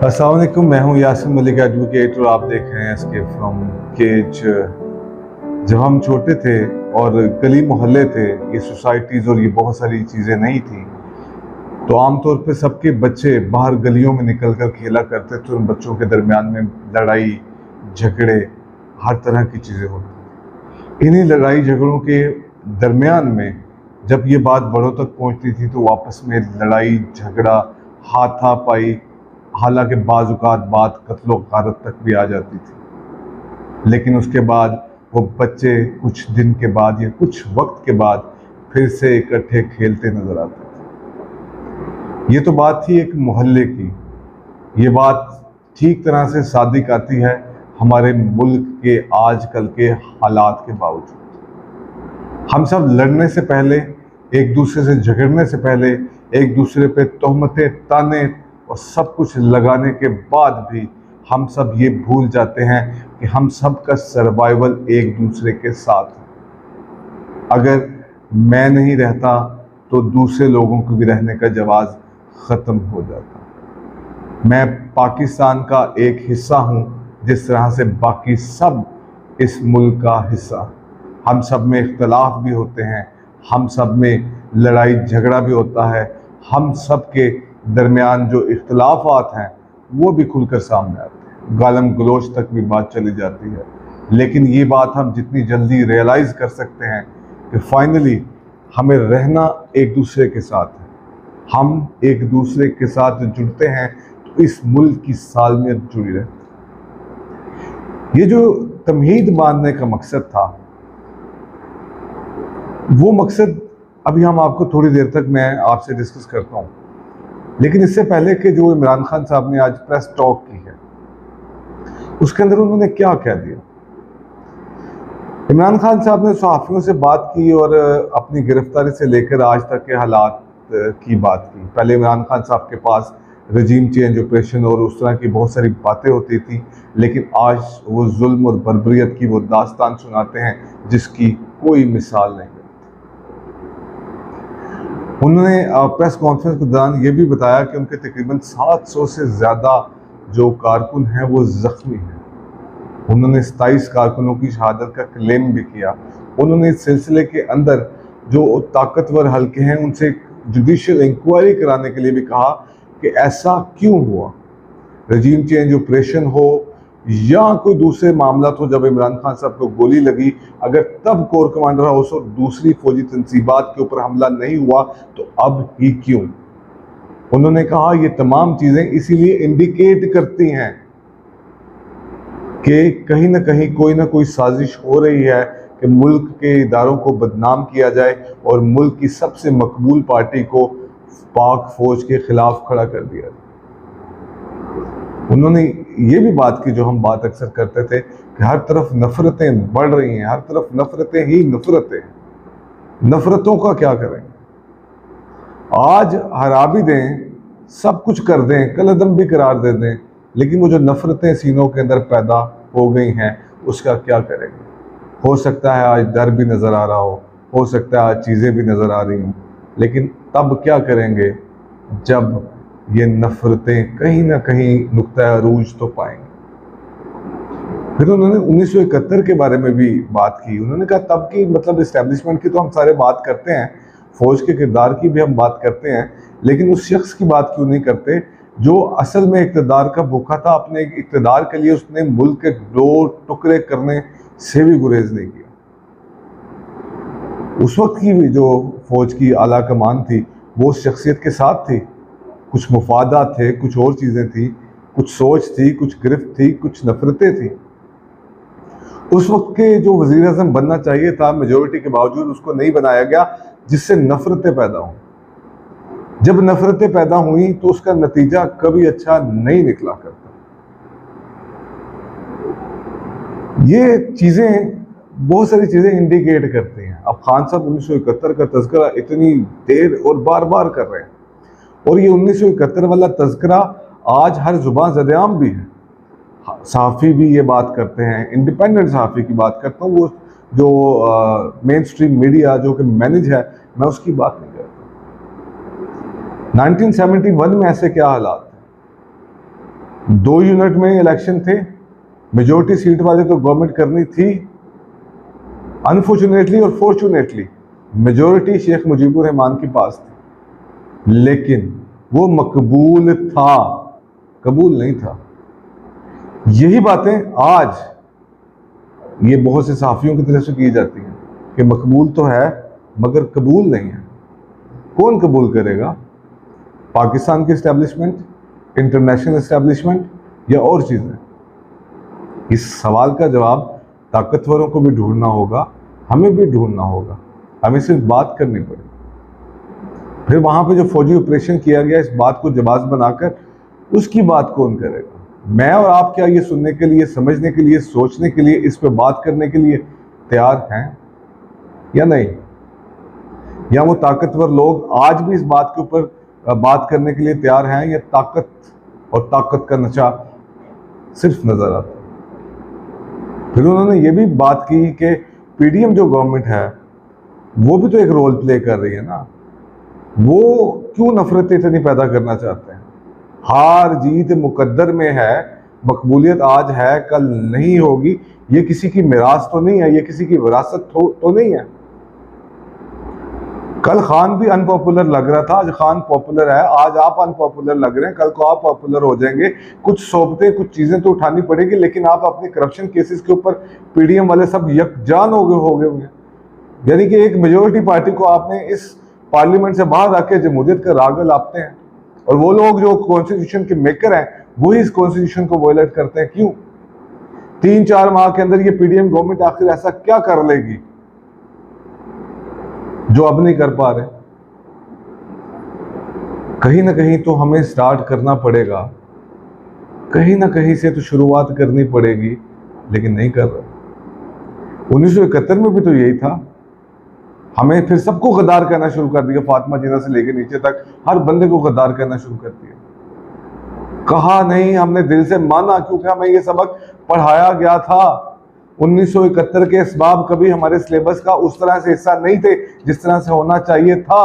अस्सलाम वालेकुम, मैं हूं यासिन मलिक एडवोकेट और आप देख रहे हैं एस्केप फ्रॉम केज। जब हम छोटे थे और गली मोहल्ले थे, ये सोसाइटीज़ और ये बहुत सारी चीज़ें नहीं थी, तो आमतौर पे सबके बच्चे बाहर गलियों में निकल कर खेला करते थे। उन बच्चों के दरमियान में लड़ाई झगड़े हर तरह की चीज़ें होती। इन्हीं लड़ाई झगड़ों के दरमियान में जब ये बात बड़ों तक पहुंचती थी तो आपस में लड़ाई झगड़ा हाथापाई, हालांकि बाज़-औक़ात बात कत्लो गारत तक भी आ जाती थी। लेकिन उसके बाद वो बच्चे कुछ दिन के बाद या कुछ वक्त के बाद फिर से इकट्ठे खेलते नजर आते थे। ये तो बात थी एक मोहल्ले की। ये बात ठीक तरह से सादिक आती है हमारे मुल्क के आजकल के हालात के बावजूद। हम सब लड़ने से पहले, एक दूसरे से झगड़ने से पहले, एक दूसरे पे तोहमतें, ताने और सब कुछ लगाने के बाद भी हम सब ये भूल जाते हैं कि हम सब का सर्वाइवल एक दूसरे के साथ है। अगर मैं नहीं रहता तो दूसरे लोगों को भी रहने का जवाज़ ख़त्म हो जाता। मैं पाकिस्तान का एक हिस्सा हूँ जिस तरह से बाकी सब इस मुल्क का हिस्सा। हम सब में इख्तलाफ भी होते हैं, हम सब में लड़ाई झगड़ा भी होता है, हम सब के दरमियान जो इख्तलाफात हैं वो भी खुलकर सामने आते हैं, गालम गलोच तक भी बात चली जाती है। लेकिन ये बात हम जितनी जल्दी रियलाइज़ कर सकते हैं कि फाइनली हमें रहना एक दूसरे के साथ है। हम एक दूसरे के साथ जुड़ते हैं तो इस मुल्क की सालमियत जुड़ी रहती है। ये जो तमहीद बांधने का मकसद था, वो मकसद अभी हम आपको थोड़ी देर तक मैं आपसे डिस्कस करता हूँ। लेकिन इससे पहले कि जो इमरान खान साहब ने आज प्रेस टॉक की है, उसके अंदर उन्होंने क्या कह दिया। इमरान खान साहब ने सहाफ़ियों से बात की और अपनी गिरफ्तारी से लेकर आज तक के हालात की बात की। पहले इमरान खान साहब के पास रजीम चेंज ऑपरेशन और उस तरह की बहुत सारी बातें होती थी, लेकिन आज वो जुल्म और बर्बरियत की वो दास्तान सुनाते हैं जिसकी कोई मिसाल नहीं। उन्होंने प्रेस कॉन्फ्रेंस के दौरान ये भी बताया कि उनके तकरीबन 700 से ज़्यादा जो कारकुन हैं वो ज़ख्मी हैं। उन्होंने 27 कारकुनों की शहादत का क्लेम भी किया। उन्होंने इस सिलसिले के अंदर जो ताकतवर हल्के हैं उनसे जुडिशल इंक्वायरी कराने के लिए भी कहा कि ऐसा क्यों हुआ, रजीम चेंज ऑपरेशन हो या कोई दूसरे मामला हो। जब इमरान खान साहब को गोली लगी, अगर तब कोर कमांडर हाउस और दूसरी फौजी तंसीबात के ऊपर हमला नहीं हुआ तो अब ही क्यों। उन्होंने कहा ये तमाम चीज़ें इसीलिए इंडिकेट करती हैं कि कहीं ना कहीं कोई ना कोई साजिश हो रही है कि मुल्क के इदारों को बदनाम किया जाए और मुल्क की सबसे मकबूल पार्टी को पाक फौज के खिलाफ खड़ा कर दिया जाए। उन्होंने ये भी बात की जो हम बात अक्सर करते थे कि हर तरफ नफरतें बढ़ रही हैं, हर तरफ नफरतें ही नफरतें। नफरतों का क्या करेंगे? आज हरा भी दें, सब कुछ कर दें, कलअदम भी करार दे दें, लेकिन वो जो नफरतें सीनों के अंदर पैदा हो गई हैं उसका क्या करेंगे? हो सकता है आज डर भी नज़र आ रहा हो सकता है आज चीज़ें भी नज़र आ रही हों, लेकिन तब क्या करेंगे जब ये नफरतें कहीं ना कहीं नुक्ता अरूज तो पाएंगे। फिर उन्होंने 1971 के बारे में भी बात की। उन्होंने कहा तब की मतलब इस्टेब्लिशमेंट की तो हम सारे बात करते हैं, फौज के किरदार की भी हम बात करते हैं, लेकिन उस शख्स की बात क्यों नहीं करते जो असल में इक़्तिदार का भूखा था। अपने इक़्तिदार के लिए उसने मुल्क के दो टुकड़े करने से भी गुरेज नहीं किया। उस वक्त की भी जो फौज की आला कमान थी वो शख्सियत के साथ थी। कुछ मुफादात थे, कुछ और चीज़ें थी, कुछ सोच थी, कुछ गिरफ्त थी, कुछ नफरतें थी। उस वक्त के जो वज़ीर आज़म बनना चाहिए था, मेजोरिटी के बावजूद उसको नहीं बनाया गया, जिससे नफरतें पैदा हों। जब नफरतें पैदा हुई तो उसका नतीजा कभी अच्छा नहीं निकला करता। ये चीज़ें, बहुत सारी चीज़ें इंडिकेट करती हैं। अब खान साहब 1971 का तज़किरा इतनी देर और बार बार कर रहे हैं, और ये 1971 वाला तज़किरा आज हर ज़ुबान ज़देआम भी है। सहाफ़ी भी ये बात करते हैं, इंडिपेंडेंट सहाफ़ी की बात करता हूँ, वो जो मेन स्ट्रीम मीडिया जो कि मैनेज है, मैं उसकी बात नहीं करता। 1971 में ऐसे क्या हालात थे? 2 यूनिट में इलेक्शन थे, मेजोरिटी सीट वाले तो गवर्नमेंट करनी थी। अनफॉर्चुनेटली और फॉर्चुनेटली मेजोरिटी शेख मुजीबुर रहमान के पास थी, लेकिन वो मकबूल था, कबूल नहीं था। यही बातें आज ये बहुत से सहाफियों की तरफ से की जाती हैं कि मकबूल तो है मगर कबूल नहीं है। कौन कबूल करेगा? पाकिस्तान की इस्टेब्लिशमेंट, इंटरनेशनल इस्टेब्लिशमेंट या और चीज़ें? इस सवाल का जवाब ताकतवरों को भी ढूंढना होगा, हमें भी ढूंढना होगा। हमें सिर्फ बात करनी पड़ेगी। फिर वहां पे जो फौजी ऑपरेशन किया गया, इस बात को जवाब बनाकर उसकी बात कौन करेगा? मैं और आप क्या ये सुनने के लिए, समझने के लिए, सोचने के लिए, इस पे बात करने के लिए तैयार हैं या नहीं? या वो ताकतवर लोग आज भी इस बात के ऊपर बात करने के लिए तैयार हैं, या ताकत और ताकत का नशा सिर्फ नजर आता? फिर उन्होंने ये भी बात की कि पीडीएम जो गवर्नमेंट है वो भी तो एक रोल प्ले कर रही है ना। वो क्यों नफरतें इतनी पैदा करना चाहते हैं? हार जीत मुकद्दर में है, मकबूलियत आज है कल नहीं होगी। ये किसी की मिरास तो नहीं है, ये किसी की विरासत तो नहीं है। कल खान भी अनपॉपुलर लग रहा था, आज खान पॉपुलर है। आज आप अनपॉपुलर लग रहे हैं, कल को आप पॉपुलर हो जाएंगे। कुछ सोबतें, कुछ चीजें तो उठानी पड़ेगी, लेकिन आप अपने करप्शन केसेस के ऊपर पीडीएम वाले सब यकजान हो गए होंगे। यानी कि एक मेजोरिटी पार्टी को आपने इस पार्लियामेंट से बाहर आके जमहूरियत का राग लापते हैं, और वो लोग जो कॉन्स्टिट्यूशन के मेकर हैं वही इस कॉन्स्टिट्यूशन को वायलेट करते हैं। क्यों? 3-4 माह के अंदर ये पीडीएम गवर्नमेंट आखिर ऐसा क्या कर लेगी जो अब नहीं कर पा रहे? कहीं ना कहीं तो हमें स्टार्ट करना पड़ेगा, कहीं ना कहीं से तो शुरुआत करनी पड़ेगी, लेकिन नहीं कर रहे। 1971 में भी तो यही था। हमें फिर सबको गद्दार कहना शुरू कर दिया, फातिमा जिन्ना से लेकर नीचे तक हर बंदे को गद्दार कहना शुरू कर दिया। कहा नहीं, हमने दिल से माना, क्योंकि हमें ये सबक पढ़ाया गया था। 1971 के इसबाब कभी हमारे सिलेबस का उस तरह से हिस्सा नहीं थे जिस तरह से होना चाहिए था।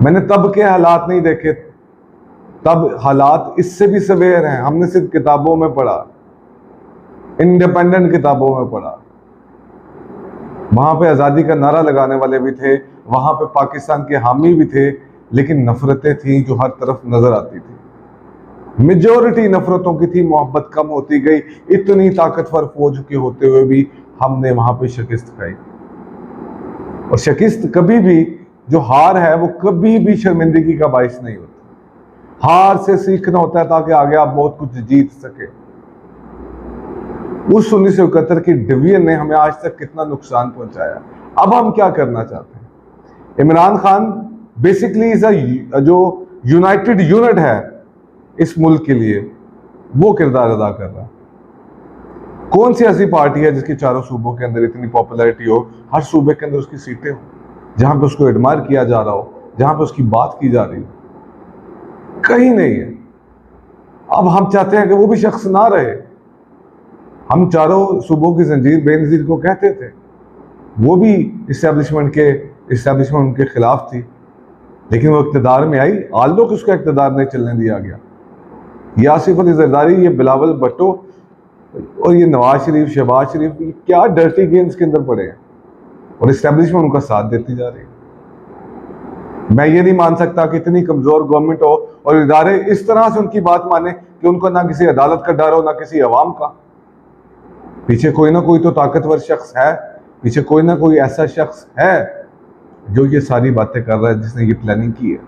मैंने तब के हालात नहीं देखे, तब हालात इससे भी सवेर हैं। हमने सिर्फ किताबों में पढ़ा, इंडिपेंडेंट किताबों में पढ़ा। वहां पे आज़ादी का नारा लगाने वाले भी थे, वहां पे पाकिस्तान के हामी भी थे, लेकिन नफरतें थी जो हर तरफ नजर आती थी। मेजॉरिटी नफरतों की थी, मोहब्बत कम होती गई। इतनी ताकतवर फौज के होते हुए भी हमने वहां पे शिकस्त खाई। और शिकस्त कभी भी, जो हार है वो कभी भी शर्मिंदगी का बायस नहीं होता। हार से सीखना होता है ताकि आगे आप बहुत कुछ जीत सके। उस 1971 की डिवीजन ने हमें आज तक कितना नुकसान पहुंचाया। अब हम क्या करना चाहते हैं? इमरान खान बेसिकली जो यूनाइटेड यूनिट है इस मुल्क के लिए, वो किरदार अदा कर रहा है। कौन सी ऐसी पार्टी है जिसकी चारों सूबों के अंदर इतनी पॉपुलैरिटी हो, हर सूबे के अंदर उसकी सीटें हो, जहां पे उसको एडमायर किया जा रहा हो, जहां पे उसकी बात की जा रही हो? कहीं नहीं है। अब हम चाहते हैं कि वो भी शख्स ना रहे। हम चारों सूबों की जंजीर बेनजीर को कहते थे, वो भी इस्टेब्लिशमेंट उनके खिलाफ थी, लेकिन वो इक़्तिदार में आई। आल्दो कि उसका इक़्तिदार नहीं चलने दिया गया। ये आसिफ अली जरदारी, ये बिलावल भुट्टो और ये नवाज शरीफ, शहबाज शरीफ, ये क्या डर्टी गेम्स के अंदर पड़े हैं, और इस्टेब्लिशमेंट उनका साथ देती जा रही है। मैं ये नहीं मान सकता कि इतनी कमजोर गवर्नमेंट हो और इदारे इस तरह से उनकी बात माने कि उनको ना किसी अदालत का डर हो, ना किसी अवाम का। पीछे कोई ना कोई तो ताकतवर शख्स है, पीछे कोई ना कोई ऐसा शख्स है जो ये सारी बातें कर रहा है, जिसने ये प्लानिंग की है।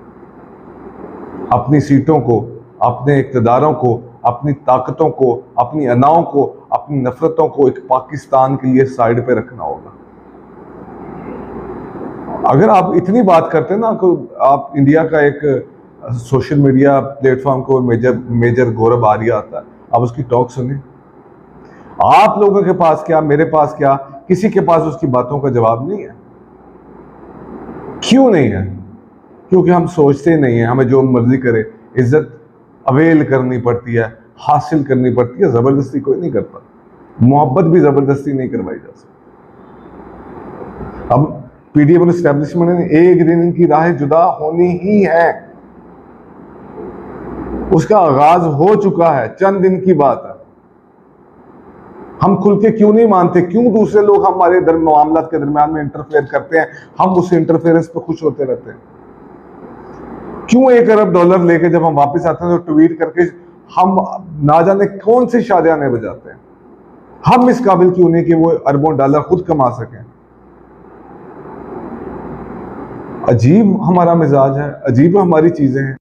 अपनी सीटों को, अपने इक़्तिदारों को, अपनी ताकतों को, अपनी अनाओं को, अपनी नफरतों को एक पाकिस्तान के लिए साइड पे रखना होगा। अगर आप इतनी बात करते हैं ना, तो आप इंडिया का एक सोशल मीडिया प्लेटफॉर्म को मेजर गौरव आर्या आता है, आप उसकी टॉक सुने। आप लोगों के पास क्या, मेरे पास क्या, किसी के पास उसकी बातों का जवाब नहीं है। क्यों नहीं है? क्योंकि हम सोचते नहीं है। हमें जो मर्जी करे, इज्जत अवेल करनी पड़ती है, हासिल करनी पड़ती है। जबरदस्ती कोई नहीं करता, मोहब्बत भी जबरदस्ती नहीं करवाई जा सकती। अब पीडीएम और एस्टेब्लिशमेंट ने एक दिन इनकी राह जुदा होनी ही है। उसका आगाज हो चुका है, चंद दिन की बात है। हम खुल के क्यों नहीं मानते? क्यों दूसरे लोग हमारे मामला के दरमियान में इंटरफेयर करते हैं, हम उस इंटरफेरेंस पर खुश होते रहते हैं? क्यों $1 अरब लेके जब हम वापस आते हैं तो ट्वीट करके हम ना जाने कौन सी शादियां बजाते हैं? हम इस काबिल क्यों नहीं कि वो अरबों डॉलर खुद कमा सकें? अजीब हमारा मिजाज है, अजीब हमारी चीजें हैं।